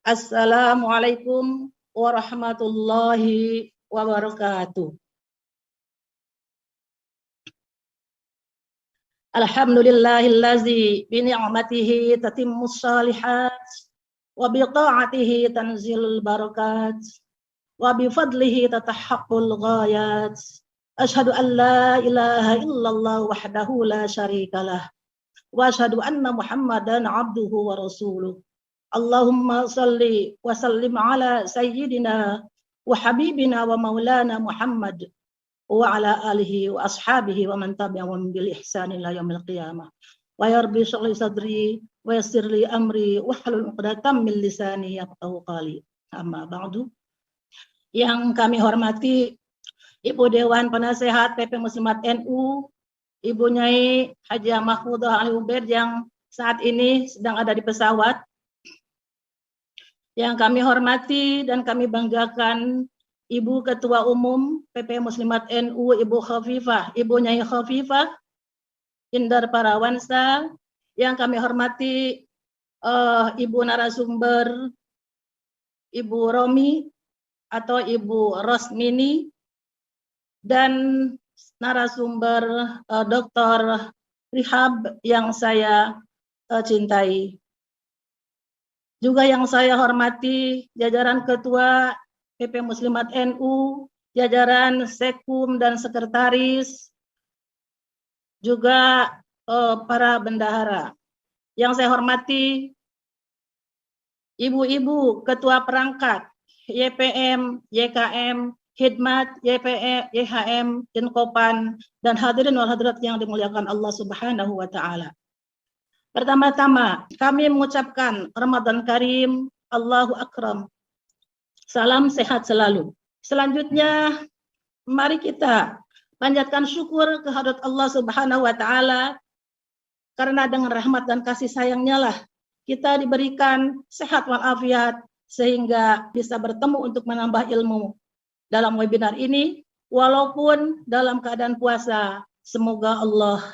Assalamualaikum warahmatullahi wabarakatuh. Alhamdulillahillazi bi ni'matihi tatimmus shalihat wa bi ta'atihi tanzilul barakat wa bi fadlihi tatahaqqul ghayat. Asyhadu an la ilaha illallah wahdahu la syarikalah wa asyhadu anna Muhammadan abduhu wa rasuluh. Allahumma salli wa sallim ala sayyidina wa habibina wa maulana Muhammad wa ala alihi wa ashabihi wa man tabi'ahum bil ihsan ila yaumil qiyamah. Wa yarbi syrah sadri wa yassir li amri wa hlul 'uqdatam min lisani yafqahu qawli. Amma ba'du. Yang kami hormati Ibu Dewan Penasehat PP Muslimat NU, Ibu Nyai Hajah Mahfudah Ali Ubaid yang saat ini sedang ada di pesawat. Yang kami hormati dan kami banggakan Ibu Ketua Umum PP Muslimat NU, Ibu Khafifah, Ibu Nyai Khafifah Indar Parawansa. Yang kami hormati Ibu narasumber Ibu Romi atau Ibu Rosmini dan narasumber Dr. Rihab yang saya cintai. Juga yang saya hormati jajaran Ketua PP Muslimat NU, jajaran Sekum dan Sekretaris, juga para bendahara. Yang saya hormati ibu-ibu ketua perangkat YPM, YKM, Hidmat, YPE, YHM, Dinkopan, dan hadirin wal hadirat yang dimuliakan Allah Subhanahu wa Ta'ala. Pertama-tama, kami mengucapkan Ramadan Karim, Allahu Akram. Salam sehat selalu. Selanjutnya, mari kita panjatkan syukur kehadirat Allah Subhanahu wa Ta'ala, karena dengan rahmat dan kasih sayangnya lah kita diberikan sehat walafiat sehingga bisa bertemu untuk menambah ilmu dalam webinar ini, walaupun dalam keadaan puasa. Semoga Allah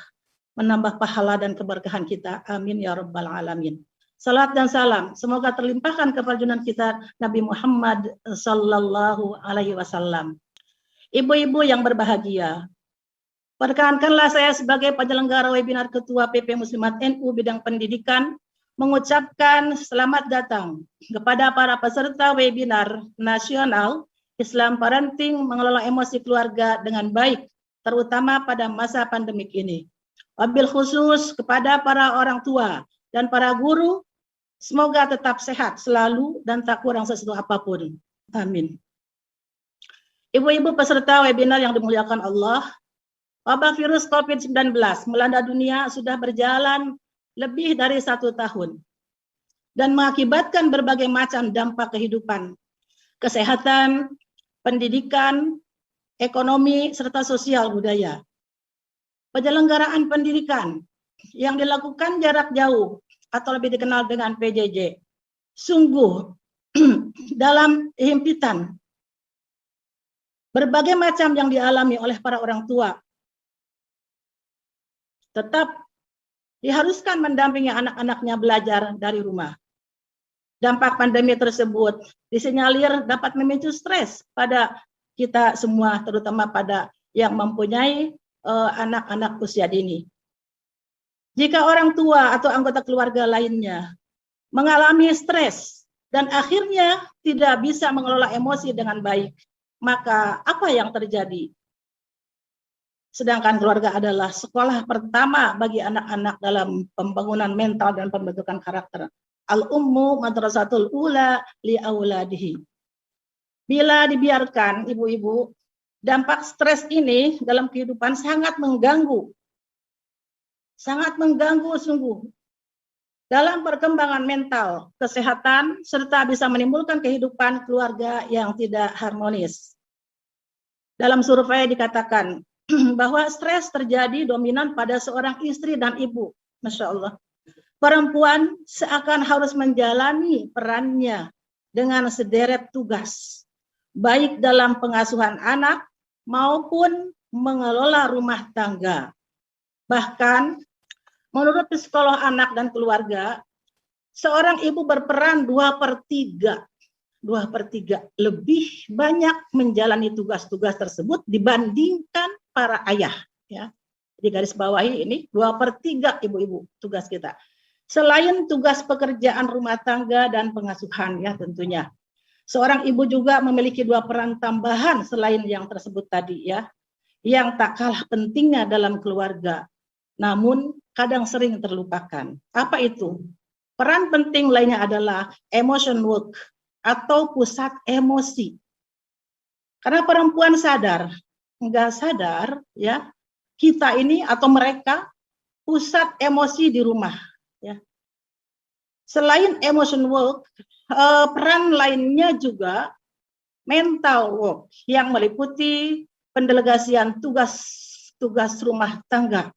menambah pahala dan keberkahan kita. Amin ya rabbal alamin. Salat dan salam semoga terlimpahkan kepada junjungan kita Nabi Muhammad sallallahu alaihi wasallam. Ibu-ibu yang berbahagia, perkenankanlah saya sebagai penyelenggara webinar Ketua PP Muslimat NU bidang pendidikan mengucapkan selamat datang kepada para peserta webinar nasional Islam Parenting Mengelola Emosi Keluarga dengan Baik, terutama pada masa pandemik ini. Wabil khusus kepada para orang tua dan para guru, semoga tetap sehat selalu dan tak kurang sesuatu apapun. Amin. Ibu-ibu peserta webinar yang dimuliakan Allah, wabah virus COVID-19 melanda dunia sudah berjalan lebih dari 1 tahun dan mengakibatkan berbagai macam dampak kehidupan, kesehatan, pendidikan, ekonomi, serta sosial budaya. Penyelenggaraan pendidikan yang dilakukan jarak jauh atau lebih dikenal dengan PJJ, sungguh dalam himpitan berbagai macam yang dialami oleh para orang tua. Tetap diharuskan mendampingi anak-anaknya belajar dari rumah. Dampak pandemi tersebut disinyalir dapat memicu stres pada kita semua, terutama pada yang mempunyai anak-anak usia dini. Jika orang tua atau anggota keluarga lainnya mengalami stres dan akhirnya tidak bisa mengelola emosi dengan baik, maka apa yang terjadi? Sedangkan keluarga adalah sekolah pertama bagi anak-anak dalam pembangunan mental dan pembentukan karakter. Al-ummu madrasatul ula li auladihi. Bila dibiarkan, ibu-ibu, dampak stres ini dalam kehidupan sangat mengganggu sungguh dalam perkembangan mental, kesehatan, serta bisa menimbulkan kehidupan keluarga yang tidak harmonis. Dalam survei dikatakan bahwa stres terjadi dominan pada seorang istri dan ibu. Masya Allah. Perempuan seakan harus menjalani perannya dengan sederet tugas, baik dalam pengasuhan anak maupun mengelola rumah tangga. Bahkan menurut psikolog anak dan keluarga, seorang ibu berperan 2/3 lebih banyak menjalani tugas-tugas tersebut dibandingkan para ayah, ya. Di garis bawahi ini 2/3 ibu-ibu tugas kita. Selain tugas pekerjaan rumah tangga dan pengasuhan, ya tentunya. Seorang ibu juga memiliki 2 peran tambahan selain yang tersebut tadi, ya, yang tak kalah pentingnya dalam keluarga, namun kadang sering terlupakan. Apa itu? Peran penting lainnya adalah emotion work atau pusat emosi. Karena perempuan sadar, enggak sadar, ya, kita ini atau mereka pusat emosi di rumah, ya. Selain emotion work, peran lainnya juga mental work yang meliputi pendelegasian tugas rumah tangga,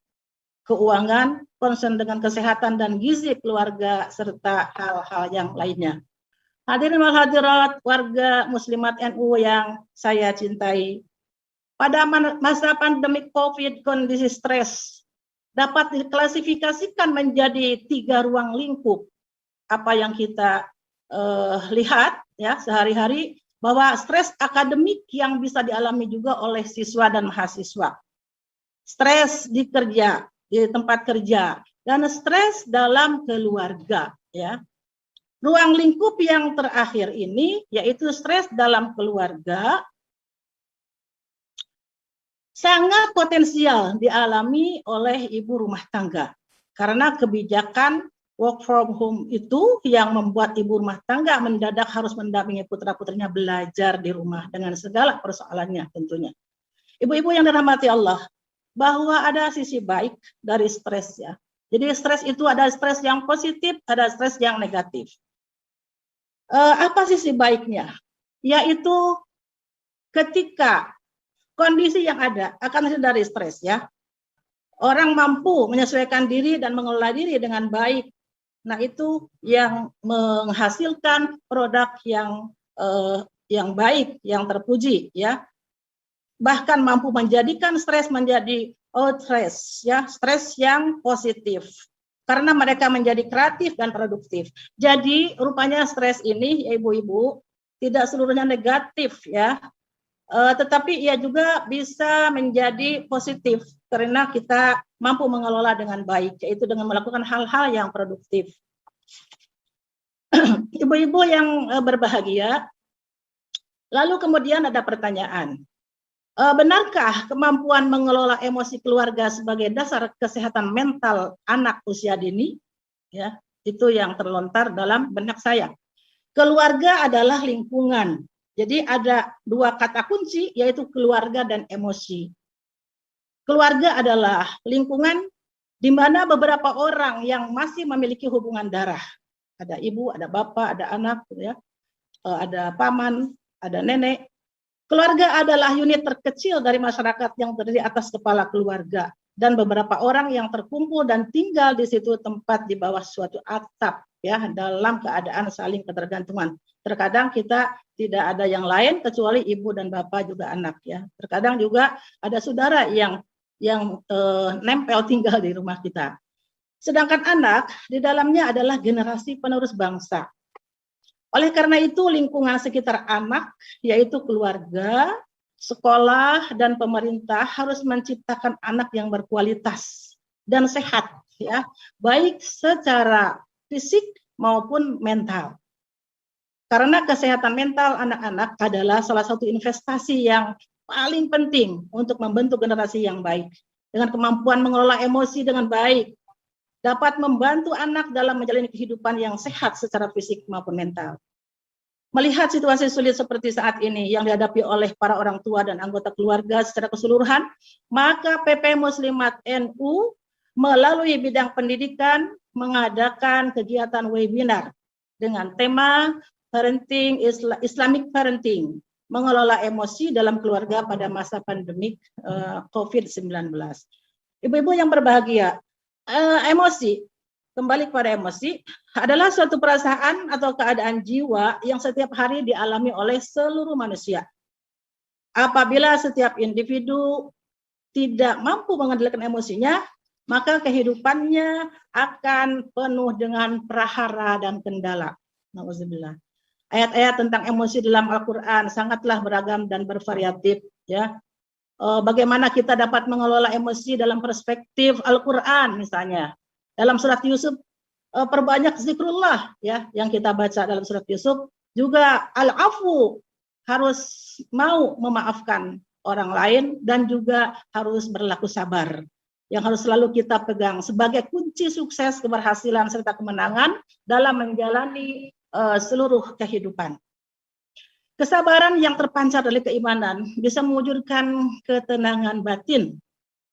keuangan, concern dengan kesehatan dan gizi keluarga, serta hal-hal yang lainnya. Hadirin wal hadirat warga muslimat NU yang saya cintai, pada masa pandemi COVID, kondisi stres dapat diklasifikasikan menjadi 3 ruang lingkup. Apa yang kita lihat, ya, sehari-hari, bahwa stres akademik yang bisa dialami juga oleh siswa dan mahasiswa, stres di kerja, di tempat kerja, dan stres dalam keluarga, ya. Ruang lingkup yang terakhir ini, yaitu stres dalam keluarga, sangat potensial dialami oleh ibu rumah tangga. Karena kebijakan work from home itu yang membuat ibu rumah tangga mendadak harus mendampingi putra-putrinya belajar di rumah dengan segala persoalannya tentunya. Ibu-ibu yang dirahmati Allah, bahwa ada sisi baik dari stres, ya. Jadi stres itu ada stres yang positif, ada stres yang negatif. Apa sisi baiknya? Yaitu ketika kondisi yang ada akan hasil dari stres, ya. Orang mampu menyesuaikan diri dan mengelola diri dengan baik. Nah, itu yang menghasilkan produk yang baik, yang terpuji, ya. Bahkan mampu menjadikan stres menjadi outrest, ya, stres yang positif. Karena mereka menjadi kreatif dan produktif. Jadi rupanya stres ini, ya ibu-ibu, tidak seluruhnya negatif, ya. Tetapi ia juga bisa menjadi positif karena kita mampu mengelola dengan baik, yaitu dengan melakukan hal-hal yang produktif. Ibu-ibu yang berbahagia, lalu kemudian ada pertanyaan. Benarkah kemampuan mengelola emosi keluarga sebagai dasar kesehatan mental anak usia dini? Ya, itu yang terlontar dalam benak saya. Keluarga adalah lingkungan. Jadi ada 2 kata kunci, yaitu keluarga dan emosi. Keluarga adalah lingkungan di mana beberapa orang yang masih memiliki hubungan darah. Ada ibu, ada bapak, ada anak, ya. Ada paman, ada nenek. Keluarga adalah unit terkecil dari masyarakat yang terdiri atas kepala keluarga dan beberapa orang yang terkumpul dan tinggal di situ tempat di bawah suatu atap, ya, dalam keadaan saling ketergantungan. Terkadang kita tidak ada yang lain kecuali ibu dan bapak juga anak, ya. Terkadang juga ada saudara yang nempel tinggal di rumah kita. Sedangkan anak di dalamnya adalah generasi penerus bangsa. Oleh karena itu lingkungan sekitar anak, yaitu keluarga, sekolah, dan pemerintah harus menciptakan anak yang berkualitas dan sehat, ya, baik secara fisik maupun mental. Karena kesehatan mental anak-anak adalah salah satu investasi yang paling penting untuk membentuk generasi yang baik. Dengan kemampuan mengelola emosi dengan baik, dapat membantu anak dalam menjalani kehidupan yang sehat secara fisik maupun mental. Melihat situasi sulit seperti saat ini yang dihadapi oleh para orang tua dan anggota keluarga secara keseluruhan, maka PP Muslimat NU melalui bidang pendidikan mengadakan kegiatan webinar dengan tema Parenting Islamic Parenting, mengelola emosi dalam keluarga pada masa pandemik COVID-19. Ibu-ibu yang berbahagia, emosi, kembali kepada emosi, adalah suatu perasaan atau keadaan jiwa yang setiap hari dialami oleh seluruh manusia. Apabila setiap individu tidak mampu mengendalikan emosinya, maka kehidupannya akan penuh dengan prahara dan kendala. Nauzubillah. Ayat-ayat tentang emosi dalam Al-Quran sangatlah beragam dan bervariatif, ya. Bagaimana kita dapat mengelola emosi dalam perspektif Al-Quran, misalnya dalam surat Yusuf, perbanyak zikrullah, ya, yang kita baca dalam surat Yusuf. Juga al-afu, harus mau memaafkan orang lain, dan juga harus berlaku sabar, yang harus selalu kita pegang sebagai kunci sukses, keberhasilan, serta kemenangan dalam menjalani seluruh kehidupan. Kesabaran yang terpancar dari keimanan bisa mewujudkan ketenangan batin,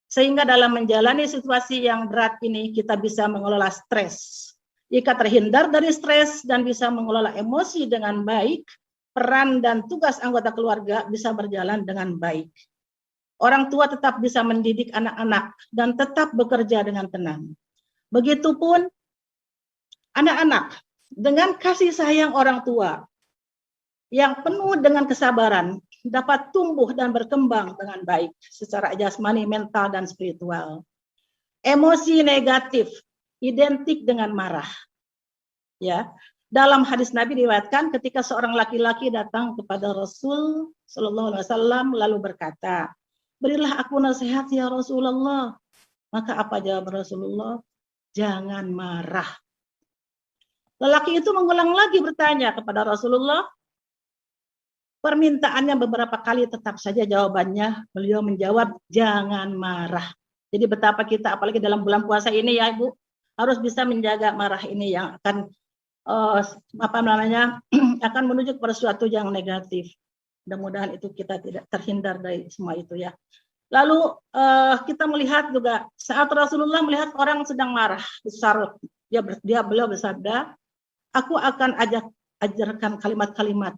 sehingga dalam menjalani situasi yang berat ini kita bisa mengelola stres. Jika terhindar dari stres dan bisa mengelola emosi dengan baik, peran dan tugas anggota keluarga bisa berjalan dengan baik. Orang tua tetap bisa mendidik anak-anak dan tetap bekerja dengan tenang. Begitupun anak-anak, dengan kasih sayang orang tua yang penuh dengan kesabaran, dapat tumbuh dan berkembang dengan baik secara jasmani, mental, dan spiritual. Emosi negatif identik dengan marah. Ya, dalam hadis Nabi diriwayatkan ketika seorang laki-laki datang kepada Rasul Shallallahu Alaihi Wasallam lalu berkata, "Berilah aku nasihat ya Rasulullah." Maka apa jawab Rasulullah? "Jangan marah." Lelaki itu mengulang lagi bertanya kepada Rasulullah. Permintaannya beberapa kali, tetap saja jawabannya beliau menjawab, "Jangan marah." Jadi betapa kita, apalagi dalam bulan puasa ini ya Ibu, harus bisa menjaga marah ini yang akan akan menuju kepada sesuatu yang negatif. Mudah-mudahan itu kita tidak terhindar dari semua itu ya. Lalu kita melihat juga saat Rasulullah melihat orang sedang marah besar, beliau bersabda, "Aku akan ajarkan kalimat-kalimat.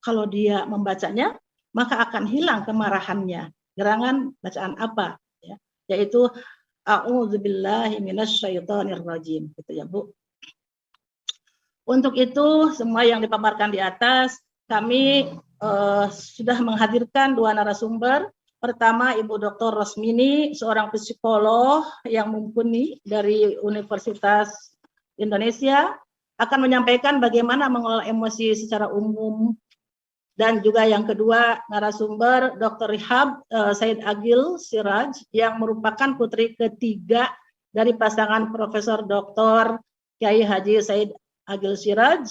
Kalau dia membacanya, maka akan hilang kemarahannya." Gerangan bacaan apa? Ya, yaitu A'udzubillahi minasyaitonirrajim, gitu ya Bu. Untuk itu, semua yang dipaparkan di atas, kami sudah menghadirkan dua narasumber. Pertama, Ibu Dr. Rosmini, seorang psikolog yang mumpuni dari Universitas Indonesia, akan menyampaikan bagaimana mengelola emosi secara umum. Dan juga yang kedua, narasumber Dr. Rihab Said Agil Siraj, yang merupakan putri ketiga dari pasangan Profesor Dr. Kiai Haji Said Agil Siraj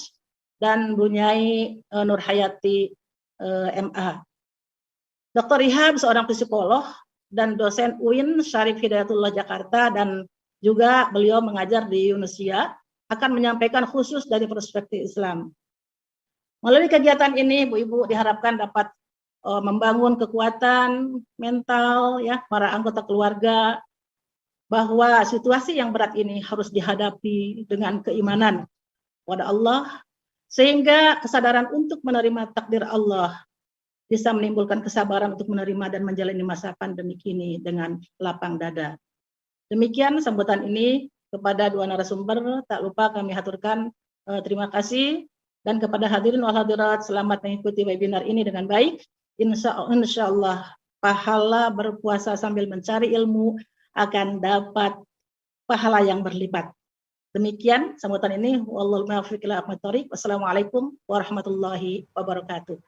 dan Bunyai Nurhayati MA. Dr. Rihab seorang psikolog dan dosen UIN Syarif Hidayatullah Jakarta, dan juga beliau mengajar di Yunus-Sia, akan menyampaikan khusus dari perspektif Islam. Melalui kegiatan ini, Bu-ibu diharapkan dapat membangun kekuatan mental ya para anggota keluarga, bahwa situasi yang berat ini harus dihadapi dengan keimanan kepada Allah, sehingga kesadaran untuk menerima takdir Allah bisa menimbulkan kesabaran untuk menerima dan menjalani masa pandemik ini dengan lapang dada. Demikian sambutan ini kepada dua narasumber. Tak lupa kami haturkan terima kasih, dan kepada hadirin wal hadirat, selamat mengikuti webinar ini dengan baik. Insya Allah pahala berpuasa sambil mencari ilmu akan dapat pahala yang berlipat. Demikian sambutan ini. Wallahul muwaffiq ila aqwamit thoriq. Wassalamualaikum warahmatullahi wabarakatuh.